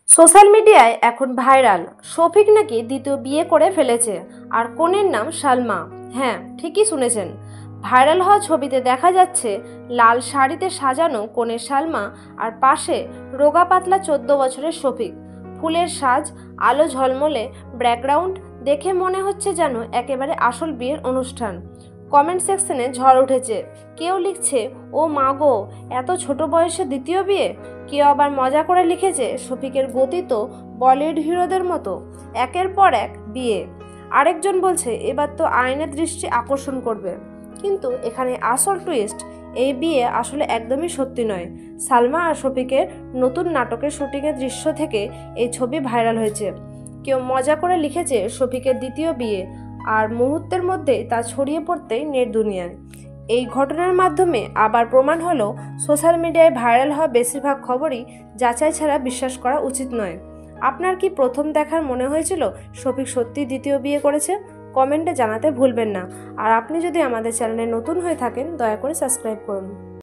Social মিডিয়ায় এখন viral Shafiq নাকি দ্বিতীয় বিয়ে করে ফেলেছে আর কনের নাম সালমা। হ্যাঁ, ঠিকই শুনেছেন। ভাইরাল হওয়া ছবিতে দেখা যাচ্ছে লাল শাড়িতে সাজানো কনের সালমা আর পাশে রোগা পাতলা 14 বছরের শফিক। ফুলের সাজ, আলো ঝলমলে ব্যাকগ্রাউন্ড দেখে মনে হচ্ছে যেন একেবারে আসল বিয়ের অনুষ্ঠান। কমেন্ট সেকশনে ঝড় উঠেছে। কেউ লিখছে, ও মা গো, এত ছোট বয়সে দ্বিতীয় বিয়ে। কেউ আবার মজা করে লিখেছে, শফিকের গতি তো বলিউড হিরোদের মতো, একের পর এক বিয়ে। আরেকজন বলছে, এবার তো আইনের দৃষ্টি আকর্ষণ করবে। কিন্তু এখানে আসল টুইস্ট, এই বিয়ে আসলে একদমই সত্যি নয়। সালমা আর শফিকের নতুন নাটকের শুটিংয়ের দৃশ্য থেকে এই ছবি ভাইরাল হয়েছে। কেউ মজা করে লিখেছে শফিকের দ্বিতীয় বিয়ে, আর মুহূর্তের মধ্যেই তা ছড়িয়ে পড়তেই নেট দুনিয়ায়। এই ঘটনার মাধ্যমে আবার প্রমাণ হলো সোশ্যাল মিডিয়ায় ভাইরাল হওয়া বেশিরভাগ খবরই যাচাই ছাড়া বিশ্বাস করা উচিত নয়। আপনার কি প্রথম দেখার মনে হয়েছিল শফিক সত্যি দ্বিতীয় বিয়ে করেছে? কমেন্টে জানাতে ভুলবেন না। আর আপনি যদি আমাদের চ্যানেলে নতুন হয়ে থাকেন, দয়া করে সাবস্ক্রাইব করুন।